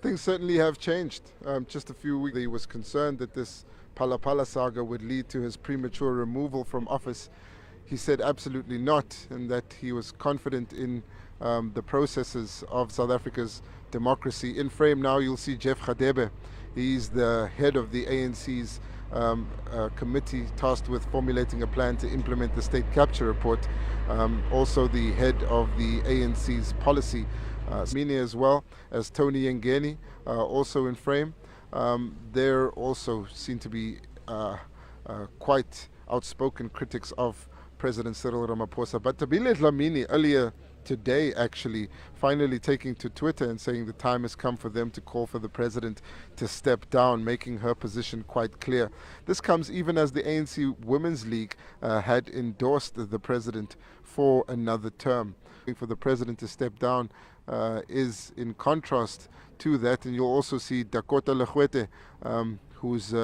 Things certainly have changed. Just a few weeks ago, he was concerned that this Phala saga would lead to his premature removal from office. He said absolutely not, and that he was confident in the processes of South Africa's democracy. In frame now, you'll see Jeff Radebe. He's the head of the ANC's committee tasked with formulating a plan to implement the state capture report. Also the head of the ANC's policy. Mini as well as Tony Yengeni, also in frame. They're also seen to be quite outspoken critics of President Cyril Ramaphosa. But Tabile Dlamini earlier today actually finally taking to Twitter and saying the time has come for them to call for the president to step down, making her position quite clear. This comes even as the ANC Women's League had endorsed the president for another term. For the president to step down is in contrast to that, and you'll also see Dakota Lekhwete, who's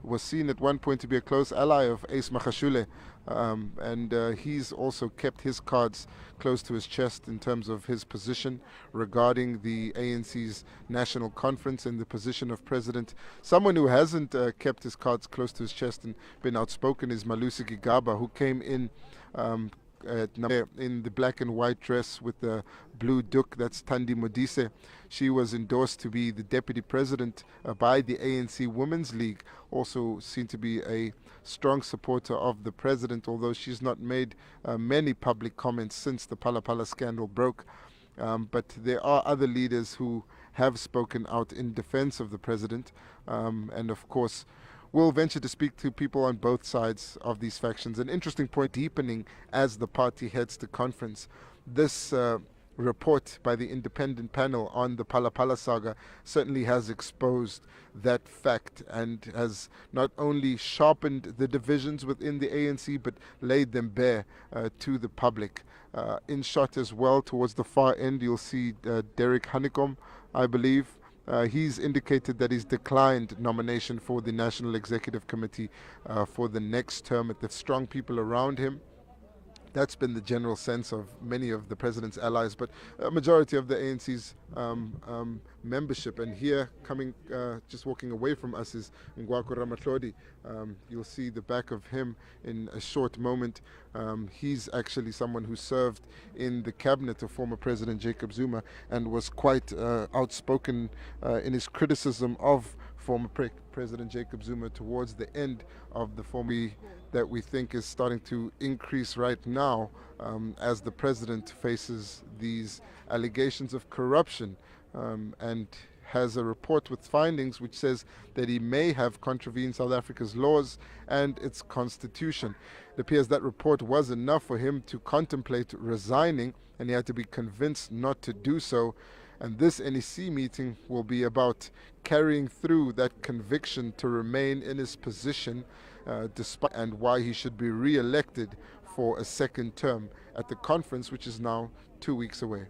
was seen at one point to be a close ally of Ace Magashule, and he's also kept his cards close to his chest in terms of his position regarding the ANC's national conference and the position of president. Someone who hasn't kept his cards close to his chest and been outspoken is Malusi Gigaba, who came in the black and white dress with the blue duck. That's Thandi Modise. She was endorsed to be the deputy president by the ANC Women's League, also seen to be a strong supporter of the president, although she's not made many public comments since the Phala scandal broke. But there are other leaders who have spoken out in defense of the president, and of course we'll venture to speak to people on both sides of these factions. An interesting point, deepening as the party heads to conference. This report by the independent panel on the Phala saga certainly has exposed that fact and has not only sharpened the divisions within the ANC but laid them bare to the public. In shot as well, towards the far end, you'll see Derek Honeycomb, I believe. He's indicated that he's declined nomination for the National Executive Committee for the next term at the strong people around him. That's been the general sense of many of the president's allies, but a majority of the ANC's membership. And here, coming, just walking away from us, is Ngwako Ramatlhodi. You'll see the back of him in a short moment. He's actually someone who served in the cabinet of former President Jacob Zuma and was quite outspoken in his criticism of former President Jacob Zuma towards the end of the former that we think is starting to increase right now as the president faces these allegations of corruption and has a report with findings which says that he may have contravened South Africa's laws and its constitution. It appears that report was enough for him to contemplate resigning, and he had to be convinced not to do so. And this NEC meeting will be about carrying through that conviction to remain in his position despite, and why he should be re-elected for a second term at the conference, which is now 2 weeks away.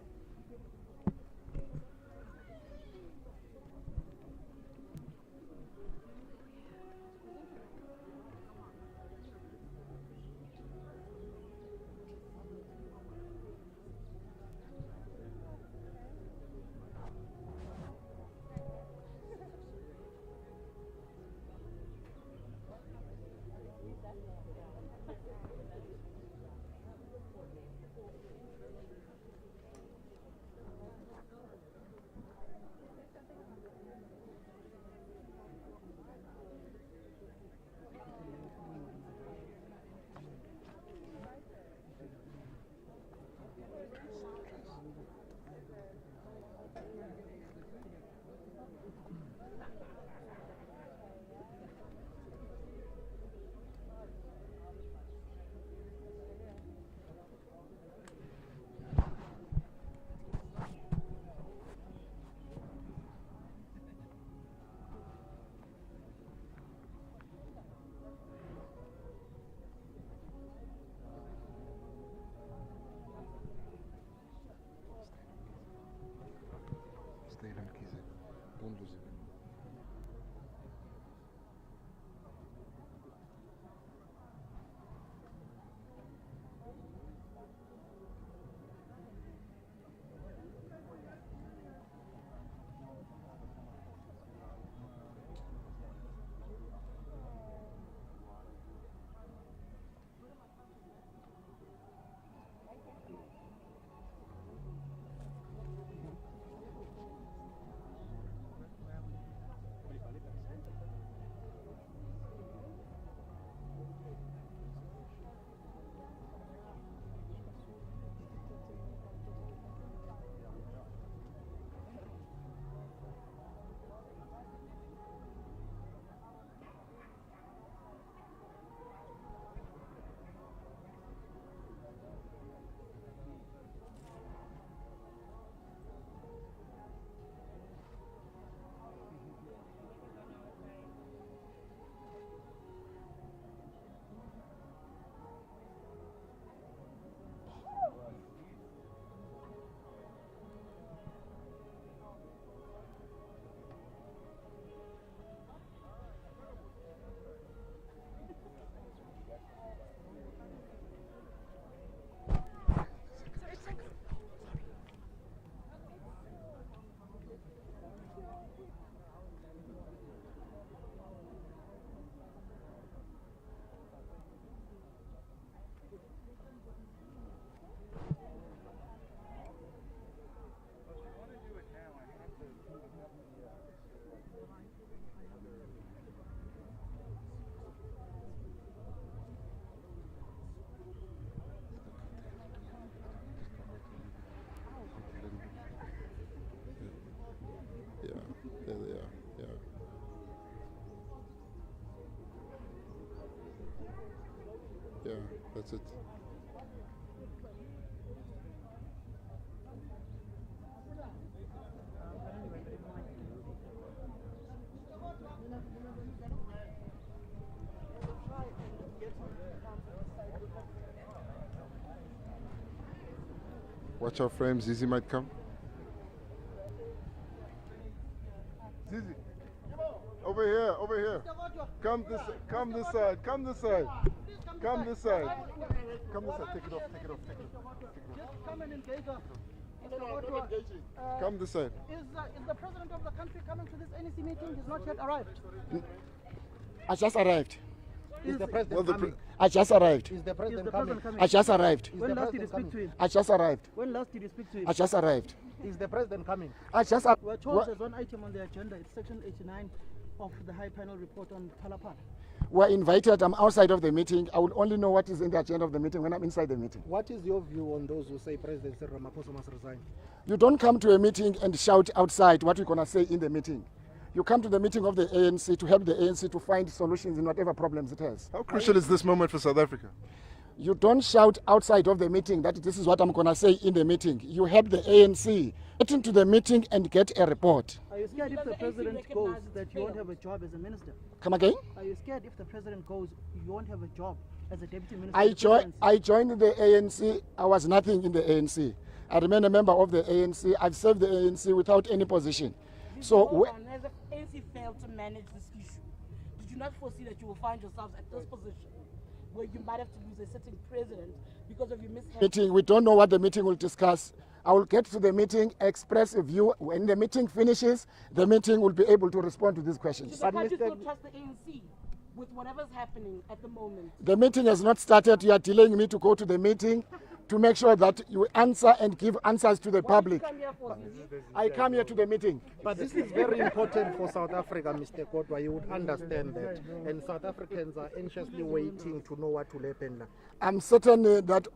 That's it. Watch our frame, Zizi might come. Zizi, over here, over here. Come this side, come this side, come this side. Come this side. Come this side, take it off, take it off, take it off. Just come and engage us. Come this side. Is the president of the country coming to this NEC meeting? He's not yet arrived. I just arrived. Is the president coming? I just arrived. Is the president coming? I just arrived. When last did you speak to him? I just arrived. When last did you speak to him? I just arrived. Is the president coming? I just We're told there's one item on the agenda. It's section 89 of the High Panel report on Palapala. We're invited. I'm outside of the meeting. I will only know what is in the agenda of the meeting when I'm inside the meeting. What is your view on those who say President Cyril Ramaphosa must resign? You don't come to a meeting and shout outside what we're going to say in the meeting. You come to the meeting of the ANC to help the ANC to find solutions in whatever problems it has. How crucial is this moment for South Africa? You don't shout outside of the meeting that this is what I'm going to say in the meeting. You help the ANC get into the meeting and get a report. Are you scared if the president goes that you won't have a job as a minister? Come again? Are you scared if the president goes you won't have a job as a deputy minister? I joined the ANC. I was nothing in the ANC. I remain a member of the ANC. I've served the ANC without any position. So has the ANC failed to manage this issue? Did you not foresee that you will find yourselves at this position where you might have to lose a sitting president because of your mishandling? Meeting, we don't know what the meeting will discuss. I will get to the meeting, express a view. When the meeting finishes, the meeting will be able to respond to these questions. But can't you still trust the ANC with whatever's happening at the moment? The meeting has not started. You are delaying me to go to the meeting to make sure that you answer and give answers to the public. I come here to the meeting. But this is very important for South Africa, Mr. Kodwa. You would understand that. And South Africans are anxiously waiting to know what will happen now. I'm certain that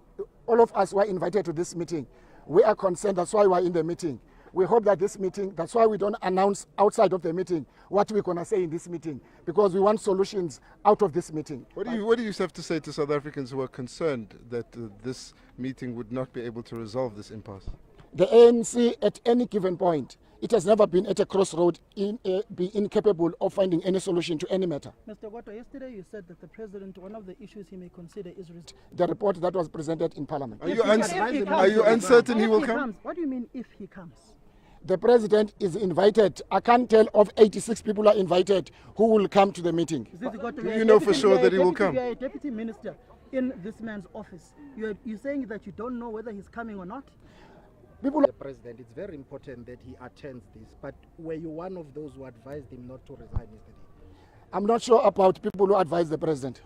all of us who are invited to this meeting, we are concerned. That's why we're in the meeting. We hope that this meeting, that's why we don't announce outside of the meeting what we're going to say in this meeting, because we want solutions out of this meeting. What do you have to say to South Africans who are concerned that this meeting would not be able to resolve this impasse? The ANC at any given point, it has never been at a crossroad be incapable of finding any solution to any matter. Mr. Gwata, yesterday you said that the president, one of the issues he may consider is the report that was presented in Parliament. Are you uncertain he will come? What do you mean if he comes? The president is invited. I can't tell of 86 people are invited who will come to the meeting. Do you know for sure that he will come? You are a deputy minister in this man's office. You're saying that you don't know whether he's coming or not? The president, it's very important that he attends this. But were you one of those who advised him not to resign yesterday? I'm not sure about people who advise the president.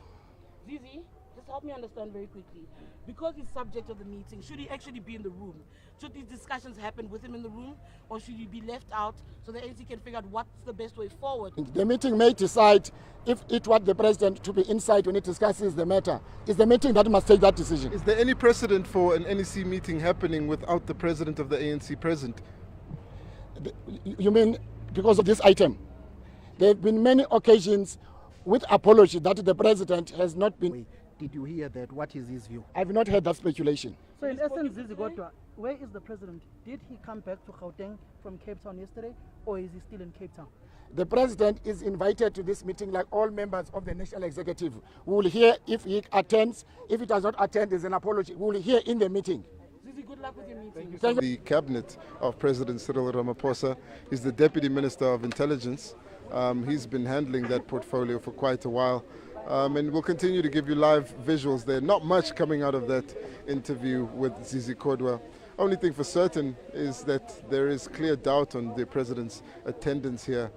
Zizi, just help me understand very quickly. Because he's subject of the meeting, should he actually be in the room? Should these discussions happen with him in the room, or should he be left out so the ANC can figure out what's the best way forward? The meeting may decide if it wants the president to be inside when it discusses the matter. It's the meeting that must take that decision. Is there any precedent for an NEC meeting happening without the president of the ANC present? You mean because of this item? There have been many occasions with apology that the president has not been. Did you hear that? What is his view? I've not heard that speculation. So in essence, Zizi Kodwa, where is the president? Did he come back to Gauteng from Cape Town yesterday, or is he still in Cape Town? The president is invited to this meeting like all members of the National Executive. We will hear if he attends. If he does not attend, there's an apology. We will hear in the meeting. Zizi, good luck with your meeting. The cabinet of President Cyril Ramaphosa is the Deputy Minister of Intelligence. He's been handling that portfolio for quite a while. And we'll continue to give you live visuals there. Not much coming out of that interview with Zizi Kodwa. Only thing for certain is that there is clear doubt on the president's attendance here.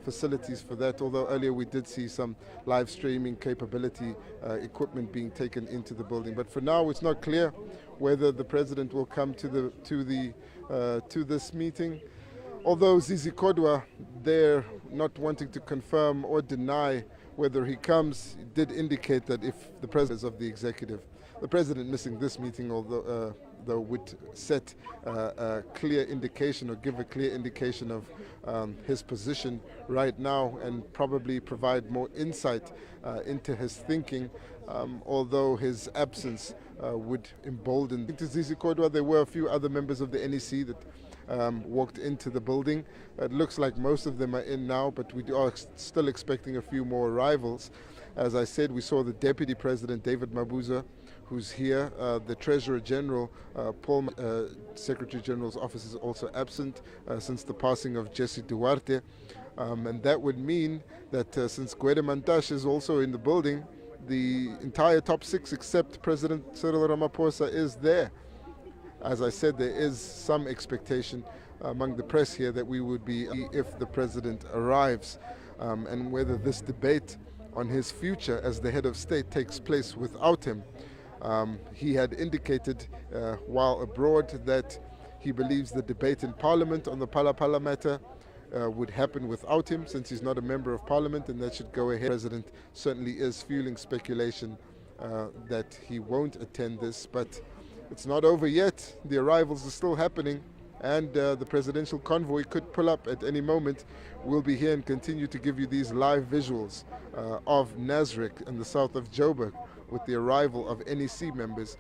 Facilities for that, although earlier we did see some live streaming capability equipment being taken into the building. But for now, it's not clear whether the president will come to this meeting. Although Zizi Kodwa, they're not wanting to confirm or deny whether he comes, did indicate that if the president is of the executive, the president missing this meeting, although would set a clear indication or give a clear indication of his position right now and probably provide more insight into his thinking. although his absence would embolden Zizi Kodwa. There were a few other members of the NEC that walked into the building. It looks like most of them are in now, but we are still expecting a few more arrivals. As I said, we saw the Deputy President, David Mabuza, who's here. The Treasurer General, Paul, Secretary General's office is also absent since the passing of Jesse Duarte. And that would mean that since Gwede Mantashe is also in the building, the entire top six except President Cyril Ramaphosa is there. As I said, there is some expectation among the press here that we would be if the president arrives, and whether this debate on his future as the head of state takes place without him. He had indicated while abroad that he believes the debate in Parliament on the Phala matter would happen without him, since he's not a member of Parliament, and that should go ahead. The president certainly is fueling speculation that he won't attend this, but it's not over yet. The arrivals are still happening, and the presidential convoy could pull up at any moment. We'll be here and continue to give you these live visuals of Nasrec in the south of Joburg with the arrival of NEC members.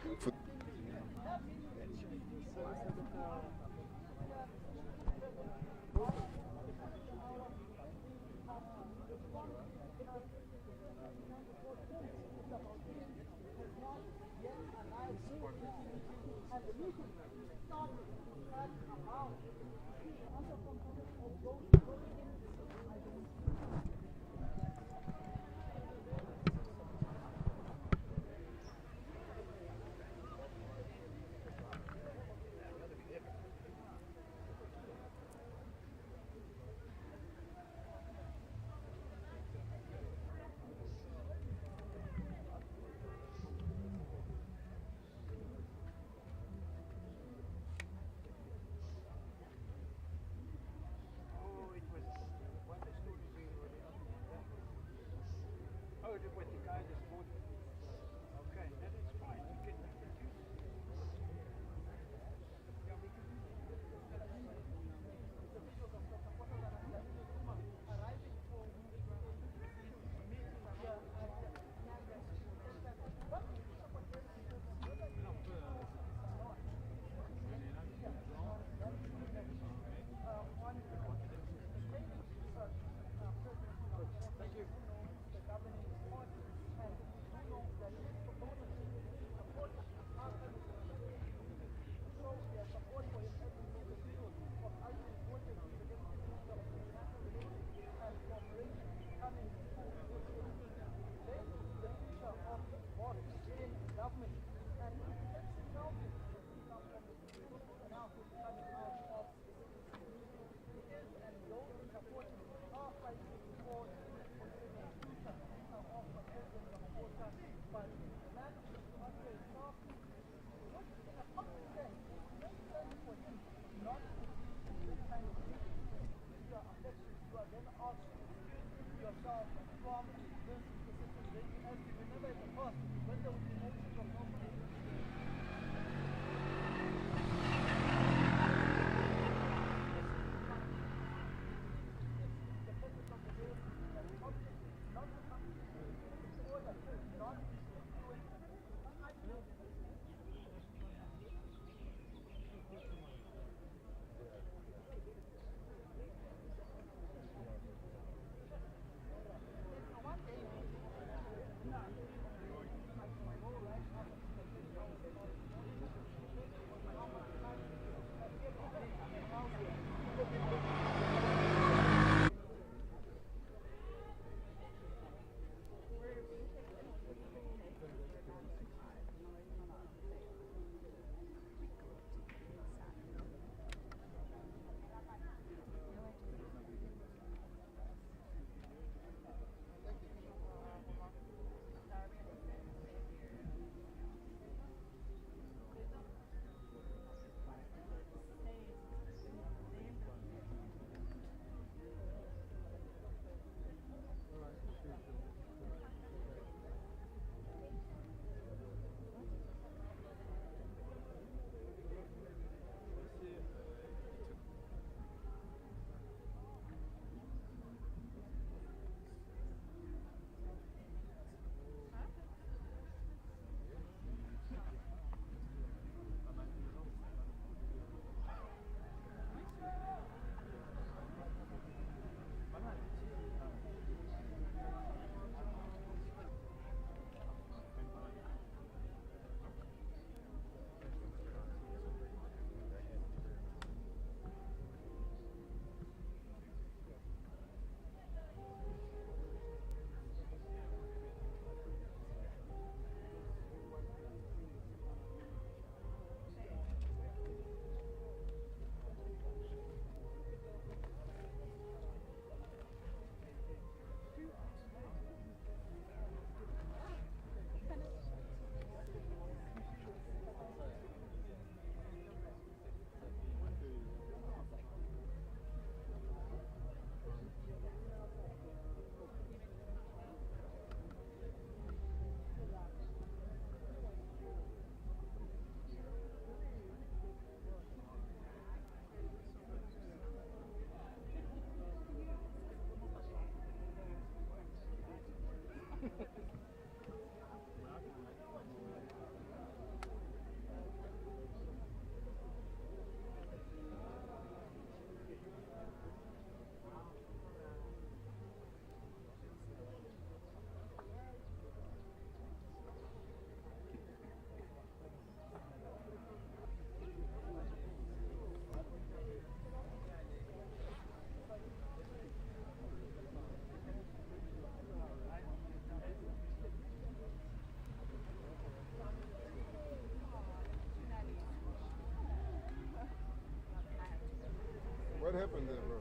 What happened there, bro?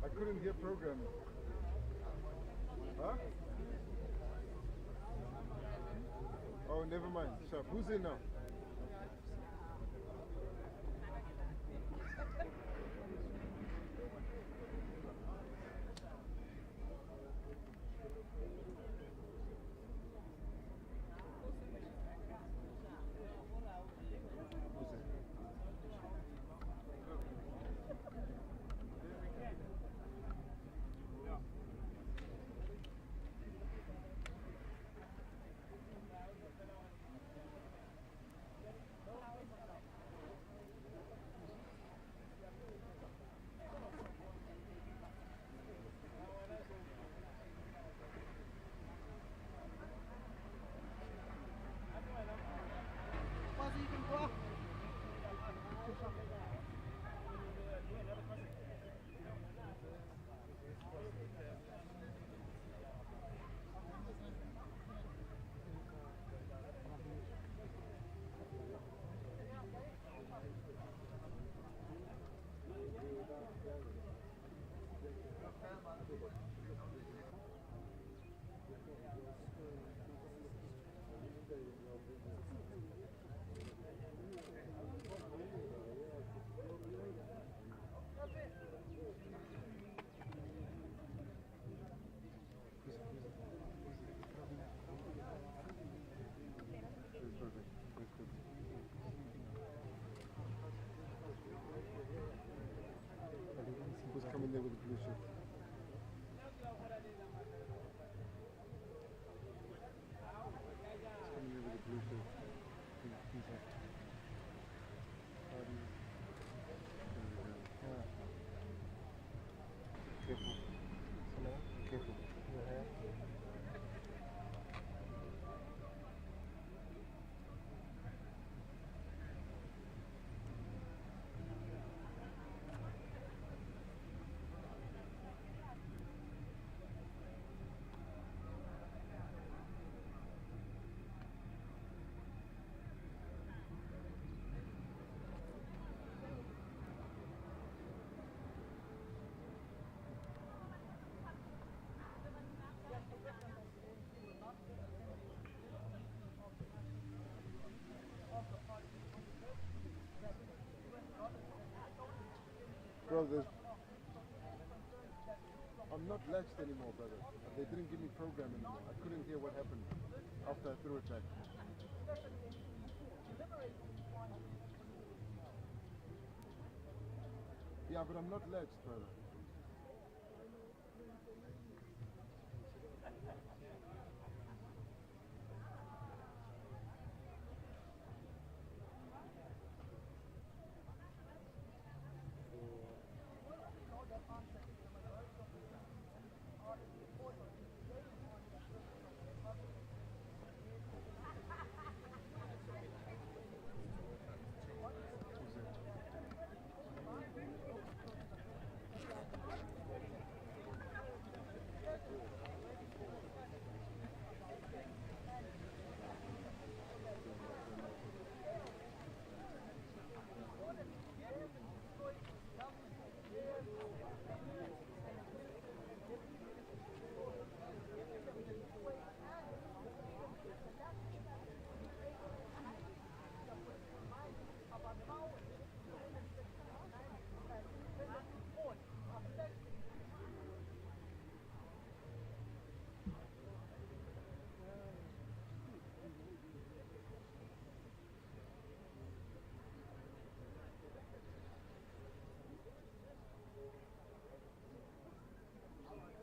I couldn't hear programming. Huh? Oh, never mind. Sharp. Who's in now? Who's coming there with the blue shirt? Who's coming there with the blue shirt? Who's that? Careful. Careful. Bro, I'm not latched anymore, brother. They didn't give me program anymore. I couldn't hear what happened after I threw it back. Yeah, but I'm not latched, brother.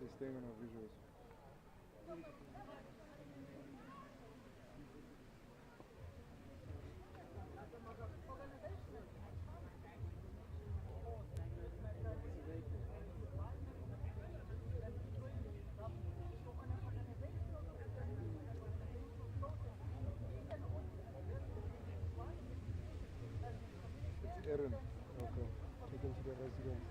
They're staying on our visuals. It's Erin. Okay. Taken to the residence.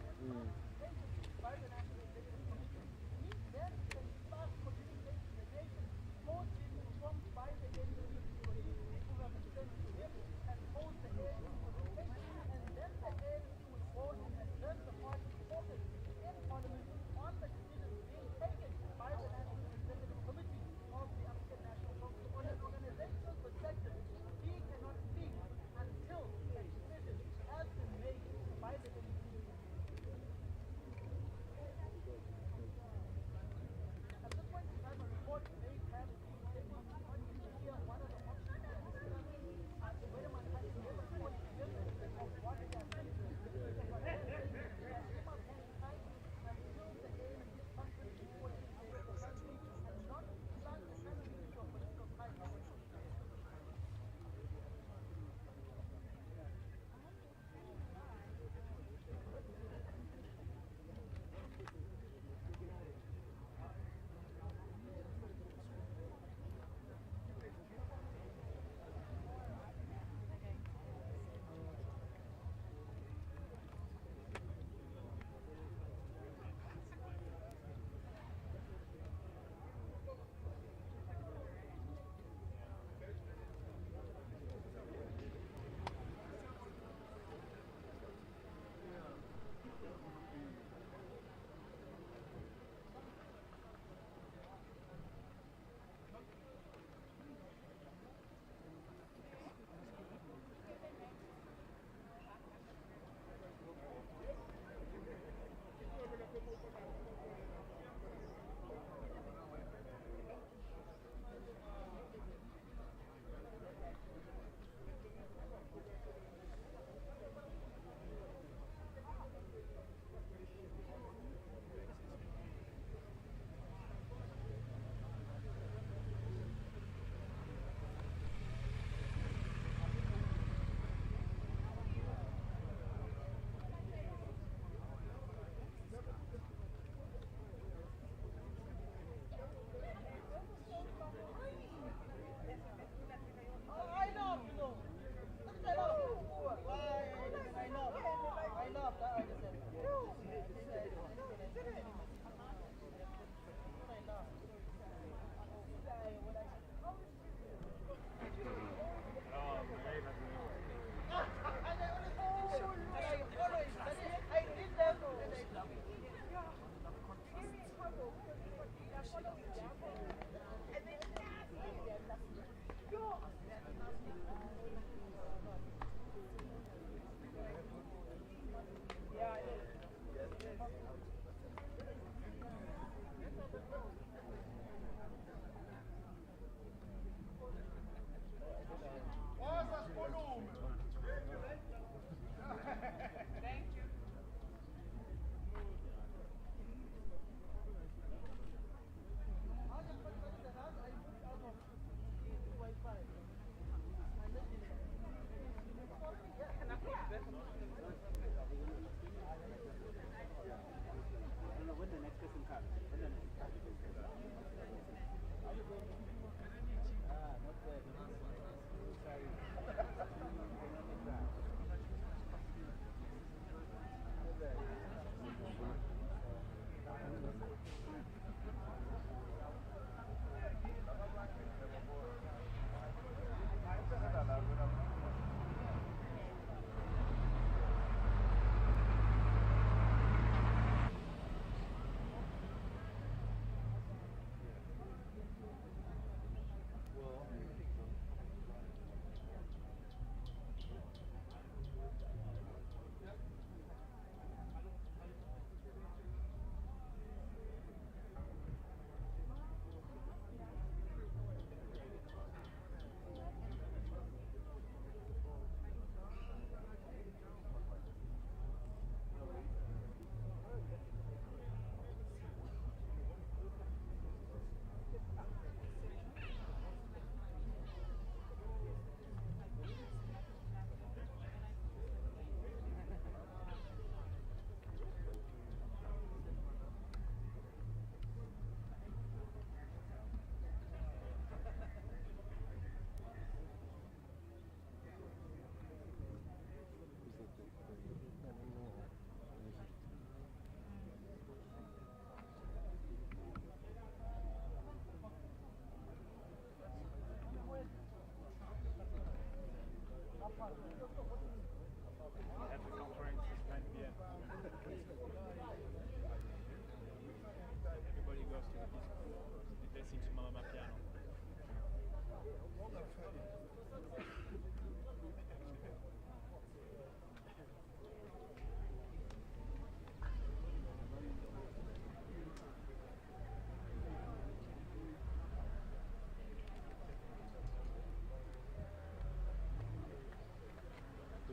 Here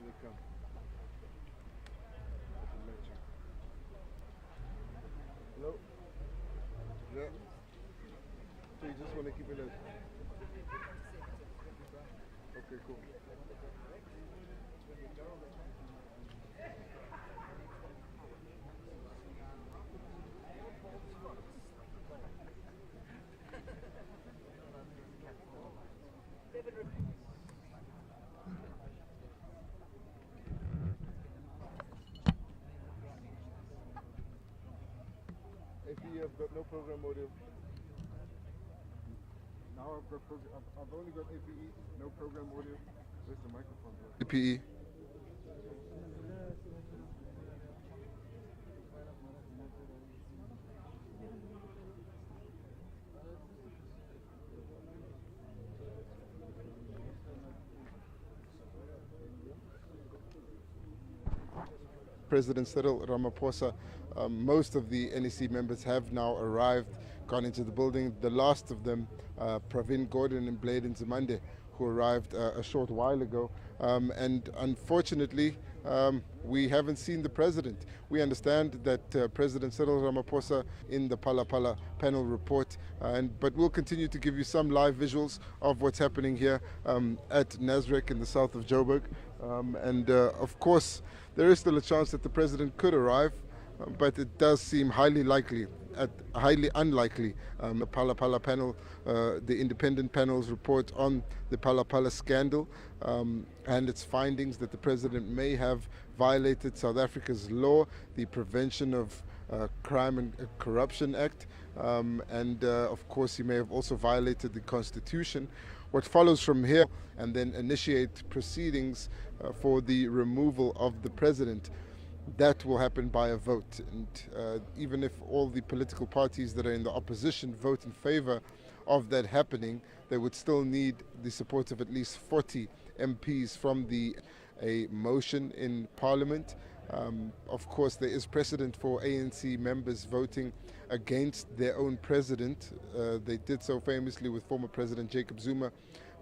they come. Hello? Yeah. So you just want to keep it as... Okay, cool. APE, I've got no program audio. Now I've got I've only got APE, no program audio. Where's the microphone? APE. President Cyril Ramaphosa, most of the NEC members have now arrived, gone into the building. The last of them, Pravin Gordhan and Bladen Zimande, who arrived a short while ago. And unfortunately, we haven't seen the president. We understand that President Cyril Ramaphosa in the Phala Phala panel report, but we'll continue to give you some live visuals of what's happening here at Nasrec in the south of Joburg. Of course, there is still a chance that the president could arrive, but it does seem highly unlikely. The Phala Phala panel, the independent panel's report on the Phala Phala scandal and its findings that the president may have violated South Africa's law, the Prevention of Crime and Corruption Act, of course he may have also violated the Constitution. What follows from here, and then initiate proceedings for the removal of the president, that will happen by a vote. And even if all the political parties that are in the opposition vote in favor of that happening, they would still need the support of at least 40 MPs from a motion in Parliament. Of course, there is precedent for ANC members voting against their own president. They did so famously with former President Jacob Zuma,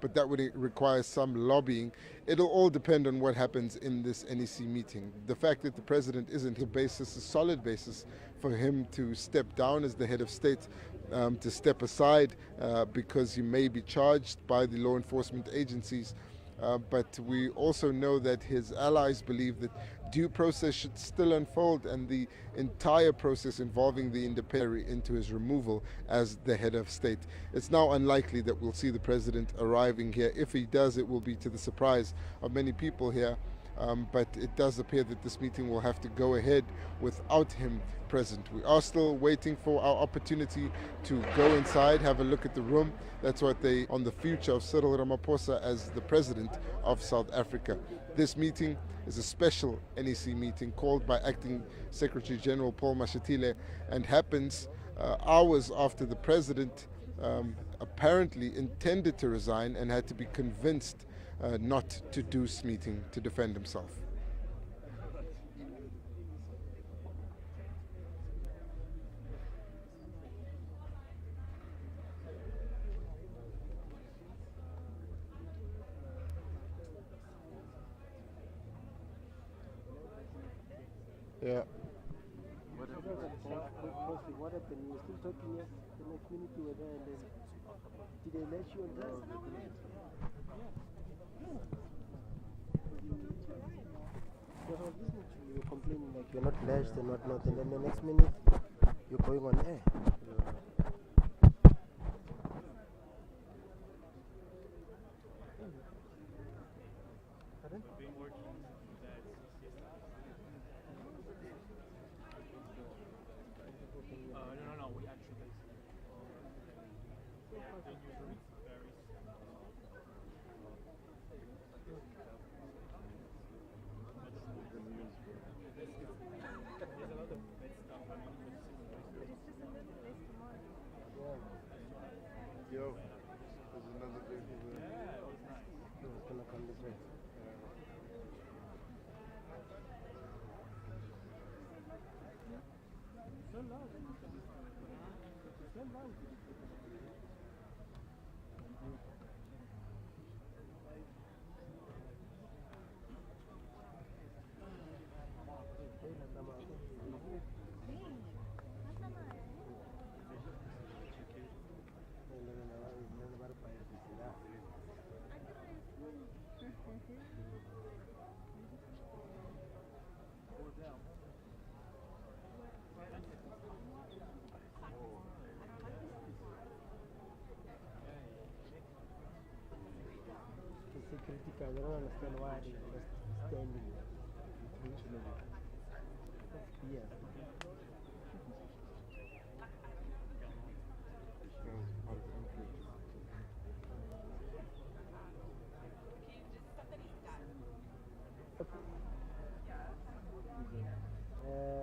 but that would require some lobbying. It'll all depend on what happens in this NEC meeting. The fact that the president isn't a solid basis for him to step down as the head of state, to step aside because he may be charged by the law enforcement agencies. But we also know that his allies believe that due process should still unfold, and the entire process involving the independent into his removal as the head of state. It's now unlikely that we'll see the president arriving here. If he does, it will be to the surprise of many people here. But it does appear that this meeting will have to go ahead without him present. We are still waiting for our opportunity to go inside, have a look at the room. That's what on the future of Cyril Ramaphosa as the president of South Africa. This meeting is a special NEC meeting called by Acting Secretary General Paul Mashatile, and happens hours after the president apparently intended to resign and had to be convinced not to do this meeting to defend himself. Yeah. What happened? You were still talking here. The next minute you were there, and then did they let you on that? Because I was listening to you, were complaining like you're not lashed and whatnot, and then the next minute you're going on air. Pardon? No, we actually. The usual varies. The security guys, I don't understand why they just standing there. That's BS.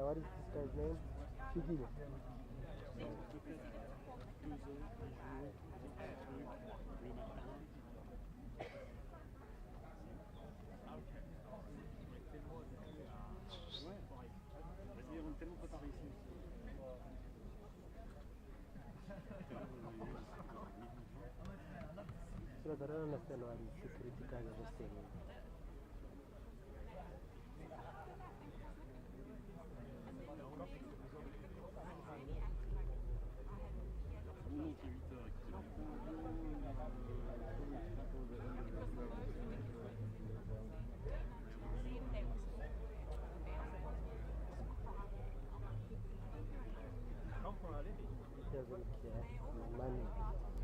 What is this guy's name? Figile. So I don't understand why the security guys are just standing there. Doesn't care. Money.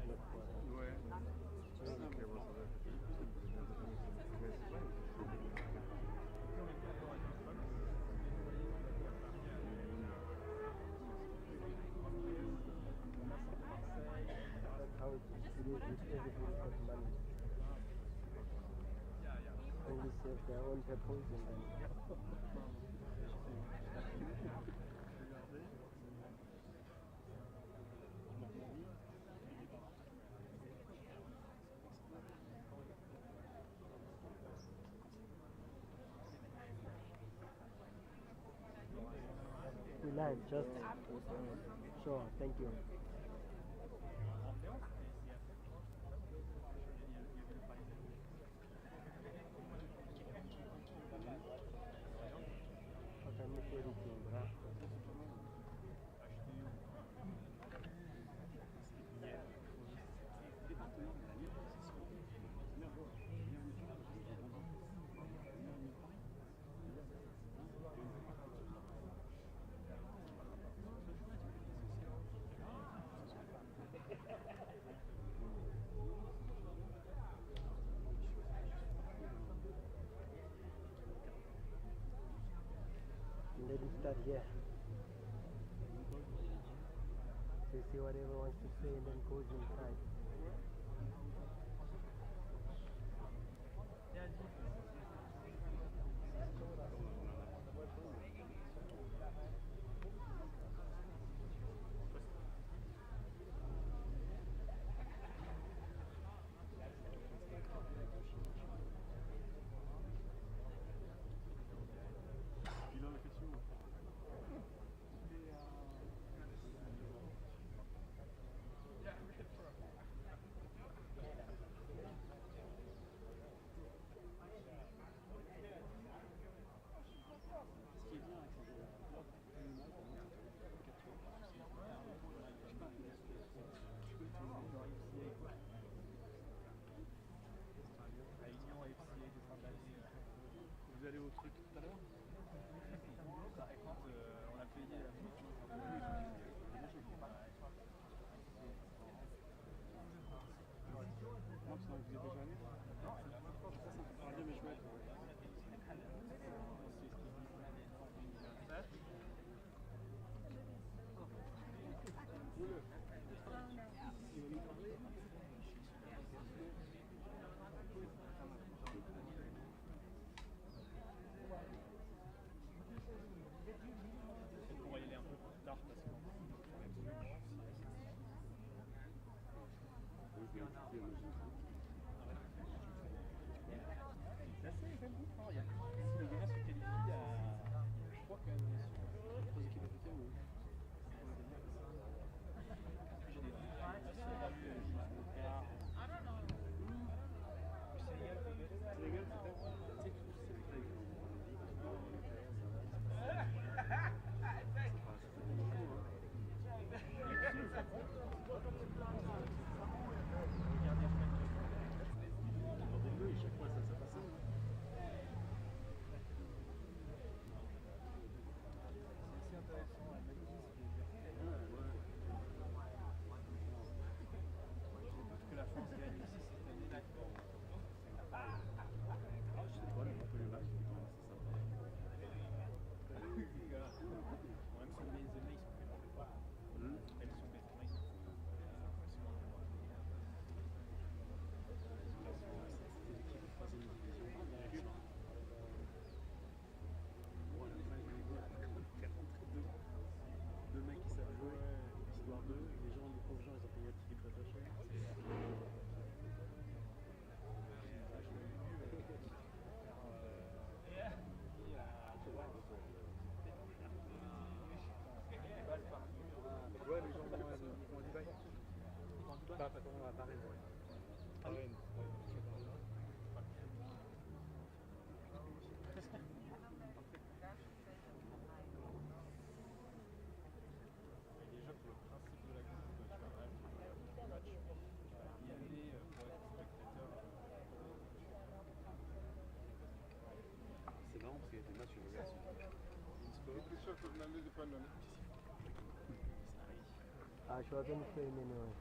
Look for it. That's how it is with everything got money. Only serve their own purpose and then we live just sure, thank you. Okay, I'm sure it's in, right? Let him start here. So you see whatever he wants to say and then goes inside. She wasn't playing anyway.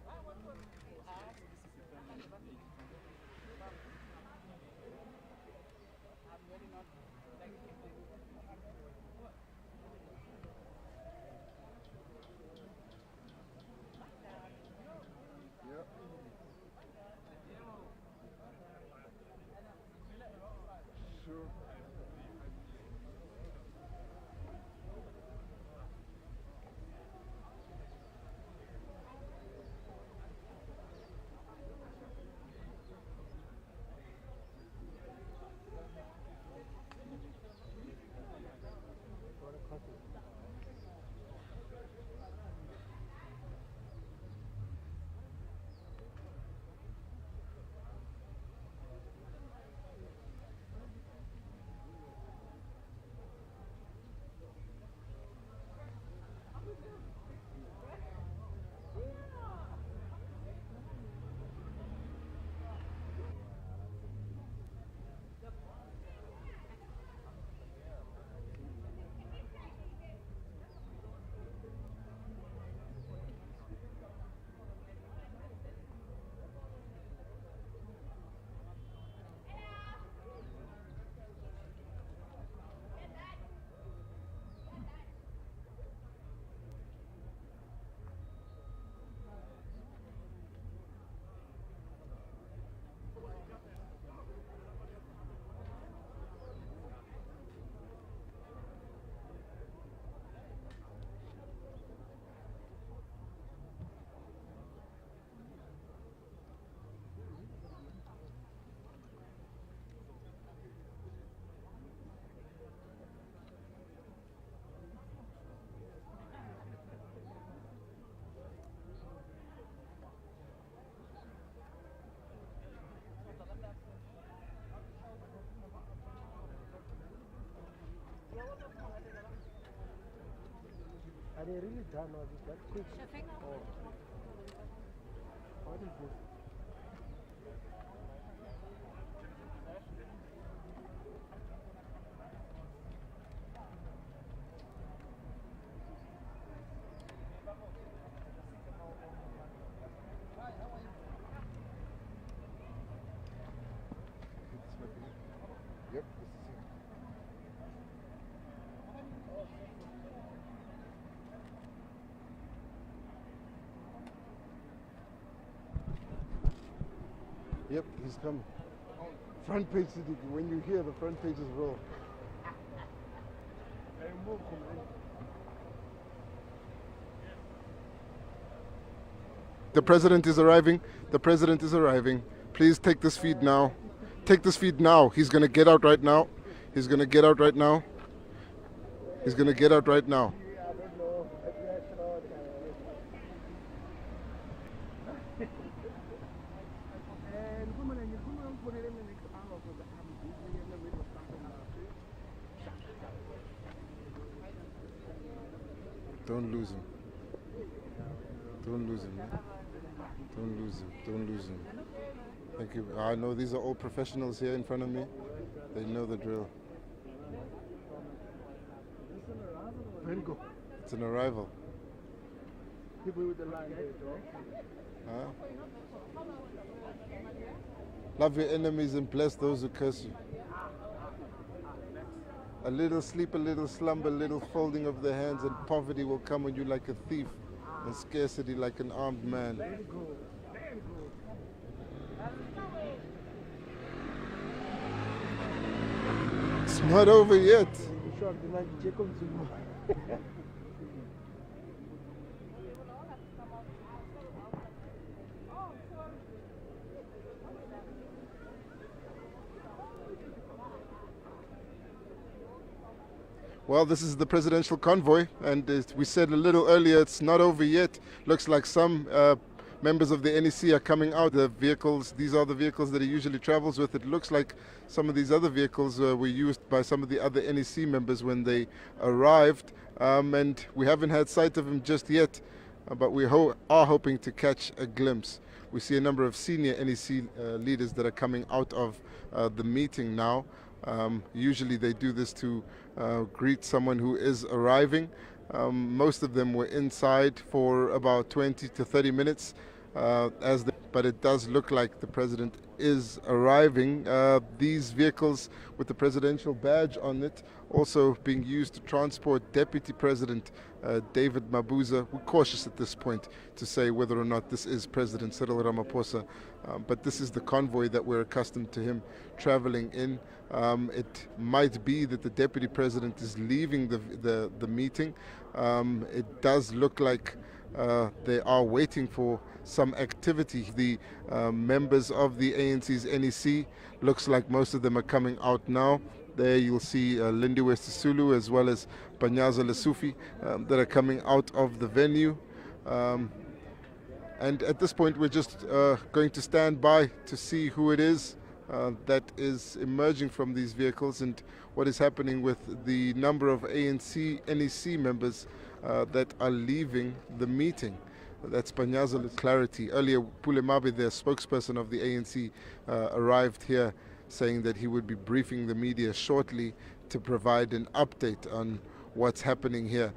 Are they really done or is it that quick? Oh. What is this? Yep. Yep, he's coming. Front page, when you hear the front pages roll. The president is arriving. The president is arriving. Please take this feed now. Take this feed now. He's going to get out right now. He's going to get out right now. He's going to get out right now. Don't lose him. Don't lose him. Don't lose him. Don't lose him. Thank you. I know these are all professionals here in front of me. They know the drill. Very good. It's an arrival. People with the line there, Huh? Love your enemies and bless those who curse you. A little sleep, a little slumber, a little folding of the hands, and poverty will come on you like a thief, and scarcity like an armed man. It's not over yet. Well, this is the presidential convoy, and as we said a little earlier, it's not over yet. Looks like some members of the NEC are coming out. The vehicles, these are the vehicles that he usually travels with. It looks like some of these other vehicles were used by some of the other NEC members when they arrived, and we haven't had sight of him just yet, but we are hoping to catch a glimpse. We see a number of senior NEC leaders that are coming out of the meeting now. Usually they do this to greet someone who is arriving. Most of them were inside for about 20 to 30 minutes, but it does look like the president is arriving. These vehicles with the presidential badge on it also being used to transport Deputy President David Mabuza. We're cautious at this point to say whether or not this is President Cyril Ramaphosa, but this is the convoy that we're accustomed to him traveling in. It might be that the Deputy President is leaving the meeting. It does look like they are waiting for some activity. The members of the ANC's NEC, looks like most of them are coming out now. There you'll see Lindiwe Sisulu as well as Panyaza Lesufi that are coming out of the venue. And at this point we're just going to stand by to see who it is that is emerging from these vehicles and what is happening with the number of ANC NEC members that are leaving the meeting. That's Panyaza Clarity. Earlier, Pulemabe, the spokesperson of the ANC, arrived here saying that he would be briefing the media shortly to provide an update on what's happening here.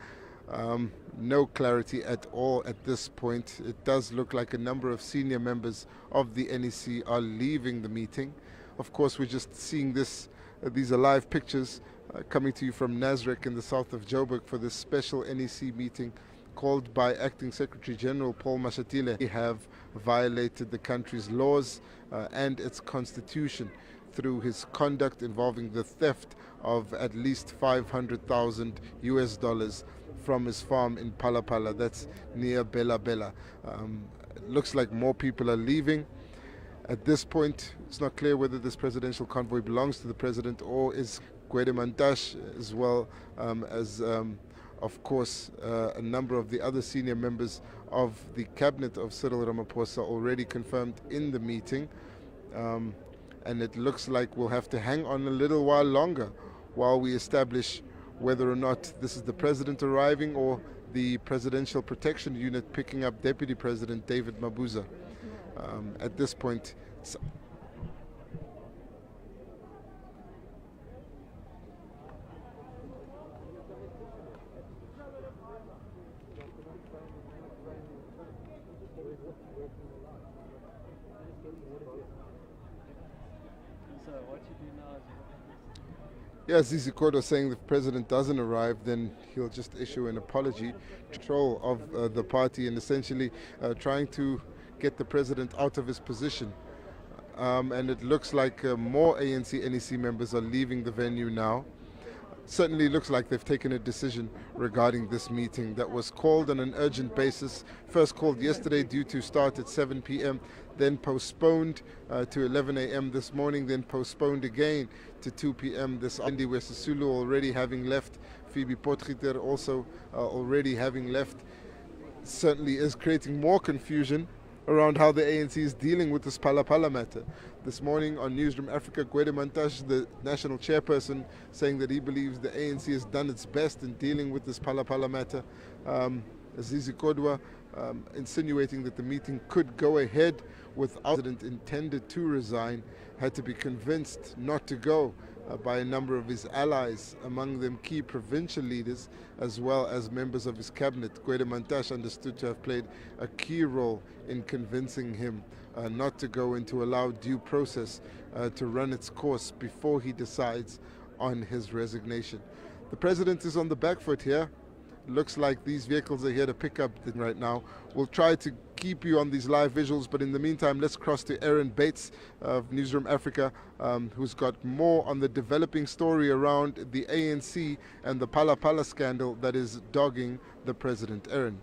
No clarity at all at this point. It does look like a number of senior members of the NEC are leaving the meeting. Of course, we're just seeing this. These are live pictures coming to you from Nasrec in the south of Joburg for this special NEC meeting called by Acting Secretary General Paul Mashatile. They have violated the country's laws and its constitution through his conduct involving the theft of at least $500,000 from his farm in Palapala, that's near Bela Bela. It looks like more people are leaving. At this point, it's not clear whether this presidential convoy belongs to the president or is Gwede Mantashe, as well as, of course, a number of the other senior members of the cabinet of Cyril Ramaphosa already confirmed in the meeting. And it looks like we'll have to hang on a little while longer while we establish whether or not this is the president arriving or the Presidential Protection Unit picking up Deputy President David Mabuza. At this point, yes, Zizi Kodo saying if the president doesn't arrive, then he'll just issue an apology. Control of the party and essentially trying to get the president out of his position. And it looks like more ANC NEC members are leaving the venue now. Certainly looks like they've taken a decision regarding this meeting that was called on an urgent basis. First called yesterday due to start at 7 p.m., then postponed to 11 a.m. this morning, then postponed again to 2 p.m. this Andy Sisulu already having left, Phoebe Potgieter also already having left. Certainly is creating more confusion around how the ANC is dealing with this Palapala matter. This morning on Newsroom Africa, Gwede Mantashe, the national chairperson, saying that he believes the ANC has done its best in dealing with this Palapala matter. Zizi Kodwa insinuating that the meeting could go ahead without the president intended to resign, had to be convinced not to go by a number of his allies, among them key provincial leaders as well as members of his cabinet. Gwede Mantashe understood to have played a key role in convincing him not to go and to allow due process to run its course before he decides on his resignation. The president is on the back foot here. Looks like these vehicles are here to pick up right now. We'll try to keep you on these live visuals, but in the meantime, let's cross to Aaron Bates of Newsroom Africa, who's got more on the developing story around the ANC and the Palapala scandal that is dogging the president. Aaron.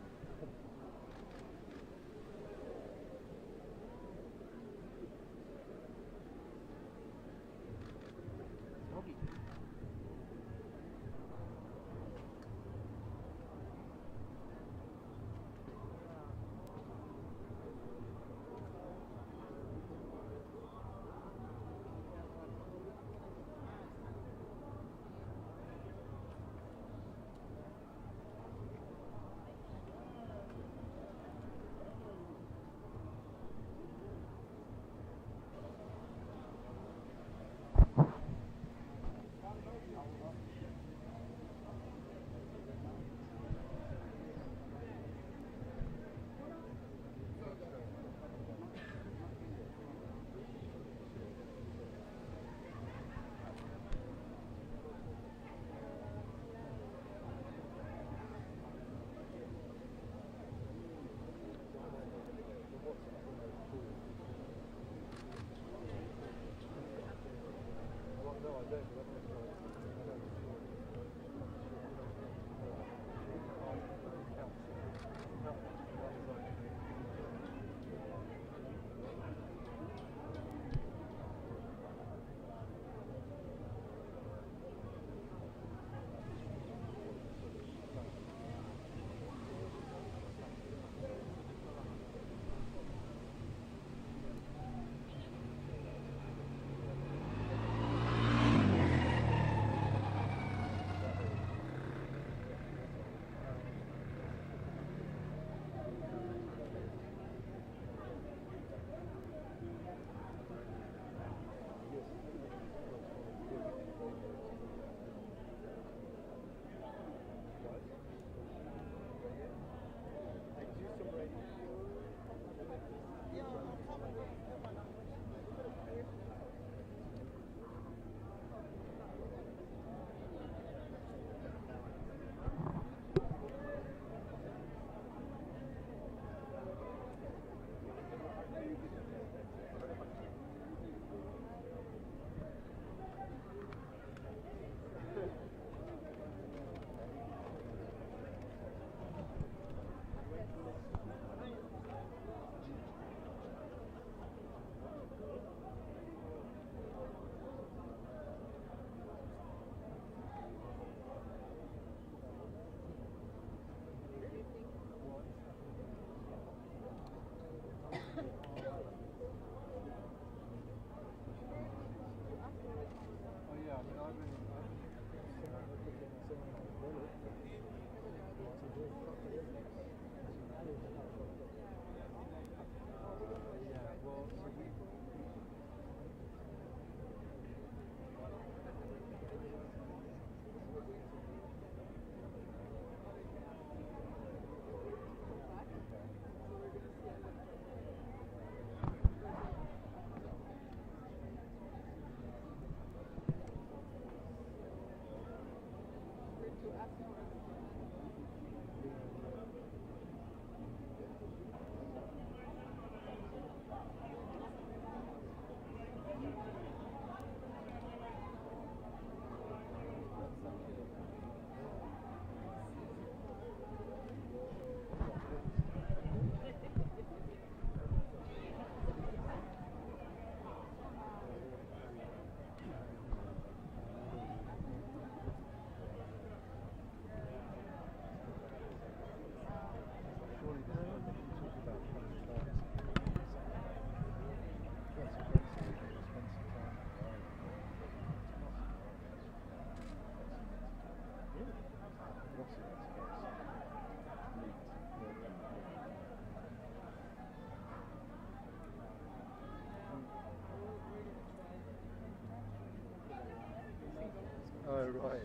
Oh, right.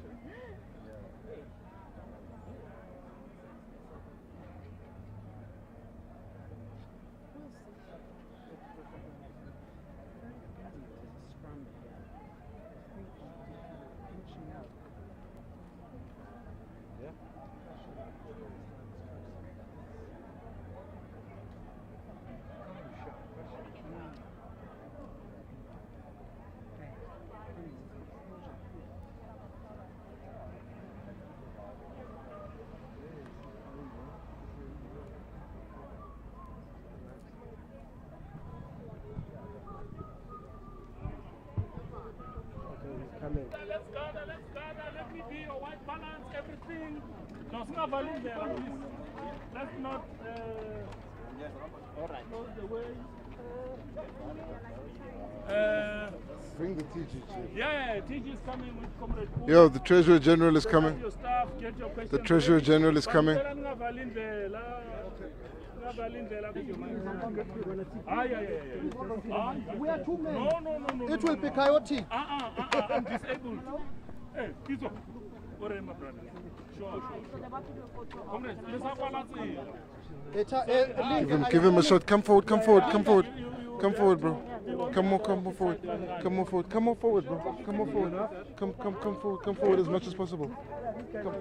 Let's gather, let me be your white balance, everything. No, Snavaling there, please. Let's not close the way. Bring the TG chief. Yeah, TG is coming with Comrade Pooh. Yo, the Treasurer General is coming. Your staff, get your questions The Treasurer ready. General is coming. Yeah. We are two men. No. It will be chaotic. I'm disabled. Hey, Kizo. What are my brother? Sure. Comrades, let's have a Give him a shot. Come forward, come forward, come forward. Come forward, bro. Come more forward. Come more forward. Come more forward, bro. Come more forward. Come forward as much as possible. Come,